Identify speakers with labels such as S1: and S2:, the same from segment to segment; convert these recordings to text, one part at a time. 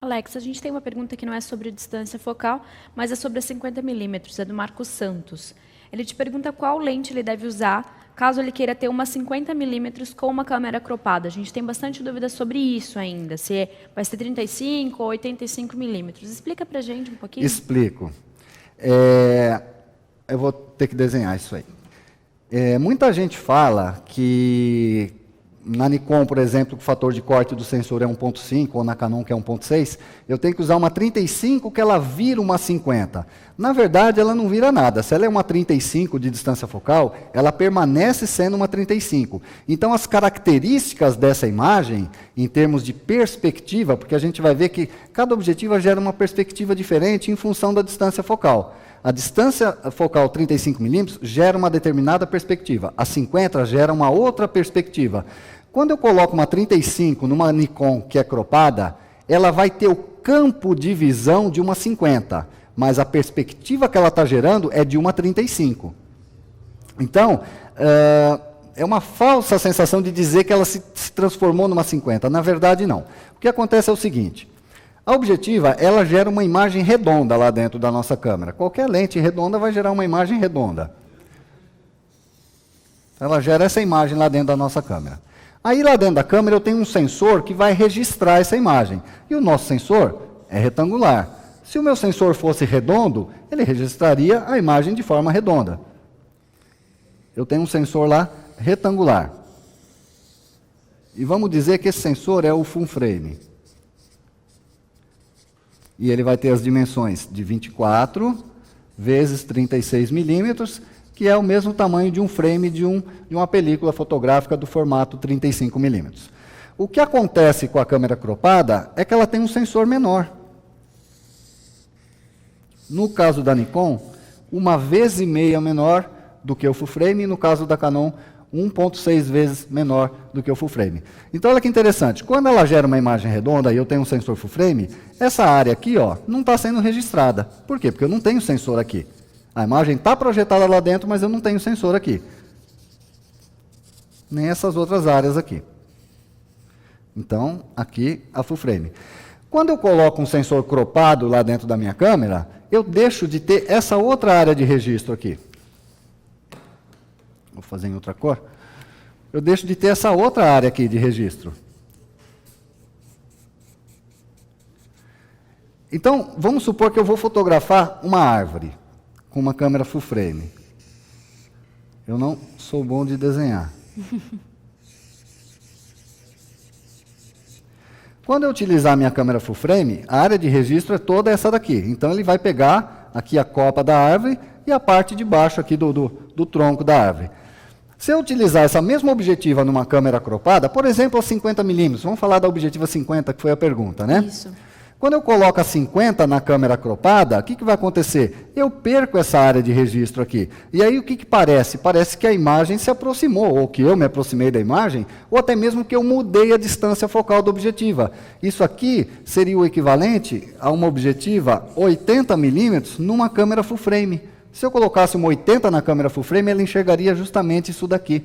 S1: Alex, a gente tem uma pergunta que não é sobre distância focal, mas é sobre a 50 milímetros, é do Marcos Santos. Ele te pergunta qual lente ele deve usar caso ele queira ter uma 50 milímetros com uma câmera cropada. A gente tem bastante dúvida sobre isso ainda, se vai ser 35 ou 85 milímetros. Explica para a gente um pouquinho.
S2: Explico. Eu vou ter que desenhar isso aí. Muita gente fala que na Nikon, por exemplo, o fator de corte do sensor é 1.5, ou na Canon, que é 1.6, eu tenho que usar uma 35 que ela vira uma 50. Na verdade, ela não vira nada. Se ela é uma 35 de distância focal, ela permanece sendo uma 35. Então, as características dessa imagem, em termos de perspectiva, porque a gente vai ver que cada objetiva gera uma perspectiva diferente em função da distância focal. A distância focal 35 milímetros gera uma determinada perspectiva. A 50 gera uma outra perspectiva. Quando eu coloco uma 35 numa Nikon que é cropada, ela vai ter o campo de visão de uma 50, mas a perspectiva que ela está gerando é de uma 35. Então, é uma falsa sensação de dizer que ela se transformou numa 50. Na verdade, não. O que acontece é o seguinte: a objetiva, ela gera uma imagem redonda lá dentro da nossa câmera. Qualquer lente redonda vai gerar uma imagem redonda. Ela gera essa imagem lá dentro da nossa câmera. Aí lá dentro da câmera eu tenho um sensor que vai registrar essa imagem. E o nosso sensor é retangular. Se o meu sensor fosse redondo, ele registraria a imagem de forma redonda. Eu tenho um sensor lá retangular. E vamos dizer que esse sensor é o full frame. E ele vai ter as dimensões de 24 vezes 36 milímetros, que é o mesmo tamanho de um frame de uma película fotográfica do formato 35 milímetros. O que acontece com a câmera cropada é que ela tem um sensor menor. No caso da Nikon, 1,5 vezes menor do que o full frame, e no caso da Canon, 1,6 vezes menor do que o full frame. Então, olha que interessante. Quando ela gera uma imagem redonda e eu tenho um sensor full frame, essa área aqui, ó, não está sendo registrada. Por quê? Porque eu não tenho sensor aqui. A imagem está projetada lá dentro, mas eu não tenho sensor aqui. Nem essas outras áreas aqui. Então, aqui, a full frame. Quando eu coloco um sensor cropado lá dentro da minha câmera, eu deixo de ter essa outra área de registro aqui. Vou fazer em outra cor. Eu deixo de ter essa outra área aqui de registro. Então, vamos supor que eu vou fotografar uma árvore com uma câmera full frame. Eu não sou bom de desenhar. Quando eu utilizar a minha câmera full frame, a área de registro é toda essa daqui. Então, ele vai pegar aqui a copa da árvore e a parte de baixo aqui do tronco da árvore. Se eu utilizar essa mesma objetiva numa câmera cropada, por exemplo, a 50 milímetros, vamos falar da objetiva 50, que foi a pergunta, né?
S1: Isso.
S2: Quando eu coloco a 50 na câmera cropada, o que vai acontecer? Eu perco essa área de registro aqui. E aí o que parece? Parece que a imagem se aproximou, ou que eu me aproximei da imagem, ou até mesmo que eu mudei a distância focal da objetiva. Isso aqui seria o equivalente a uma objetiva 80 milímetros numa câmera full frame. Se eu colocasse uma 80 na câmera full frame, ela enxergaria justamente isso daqui.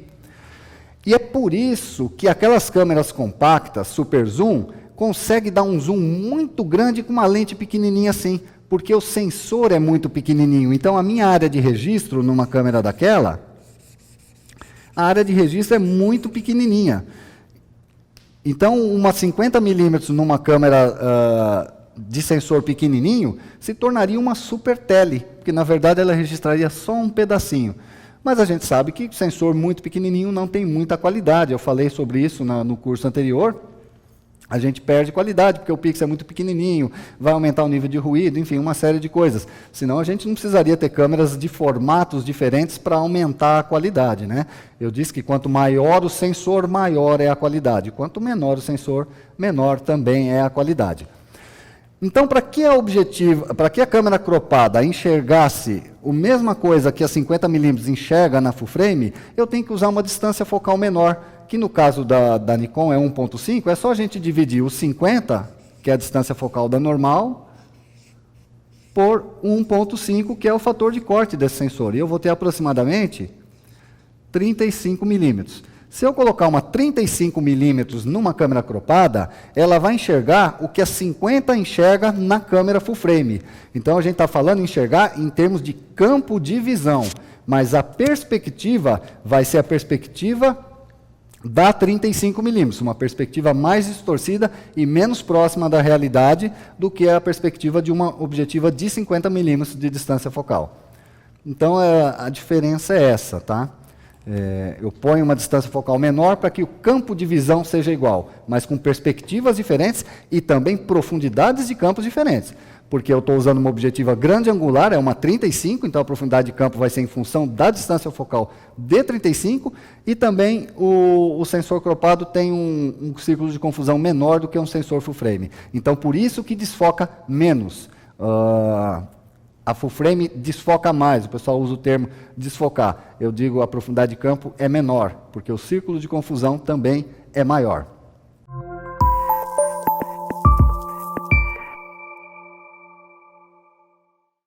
S2: E é por isso que aquelas câmeras compactas, super zoom, consegue dar um zoom muito grande com uma lente pequenininha assim, porque o sensor é muito pequenininho. Então, a minha área de registro numa câmera daquela, a área de registro é muito pequenininha. Então, uma 50 milímetros numa câmera de sensor pequenininho se tornaria uma super tele, porque, na verdade, ela registraria só um pedacinho. Mas a gente sabe que sensor muito pequenininho não tem muita qualidade. Eu falei sobre isso no curso anterior. A gente perde qualidade, porque o pixel é muito pequenininho, vai aumentar o nível de ruído, enfim, uma série de coisas. Senão a gente não precisaria ter câmeras de formatos diferentes para aumentar a qualidade, né? Eu disse que quanto maior o sensor, maior é a qualidade. Quanto menor o sensor, menor também é a qualidade. Então, para que a câmera cropada enxergasse a mesma coisa que a 50 milímetros enxerga na full frame, eu tenho que usar uma distância focal menor, que no caso da Nikon é 1.5, é só a gente dividir o 50, que é a distância focal da normal, por 1.5, que é o fator de corte desse sensor. E eu vou ter aproximadamente 35 milímetros. Se eu colocar uma 35 milímetros numa câmera cropada, ela vai enxergar o que a 50 enxerga na câmera full frame. Então a gente está falando em enxergar em termos de campo de visão, mas a perspectiva vai ser a perspectiva da 35 milímetros, uma perspectiva mais distorcida e menos próxima da realidade do que a perspectiva de uma objetiva de 50 milímetros de distância focal. Então a diferença é essa, tá? Eu ponho uma distância focal menor para que o campo de visão seja igual, mas com perspectivas diferentes e também profundidades de campos diferentes. Porque eu estou usando uma objetiva grande angular, é uma 35, então a profundidade de campo vai ser em função da distância focal de 35, e também o sensor cropado tem um círculo de confusão menor do que um sensor full frame. Então, por isso que desfoca menos. A full frame desfoca mais, o pessoal usa o termo desfocar. Eu digo a profundidade de campo é menor, porque o círculo de confusão também é maior.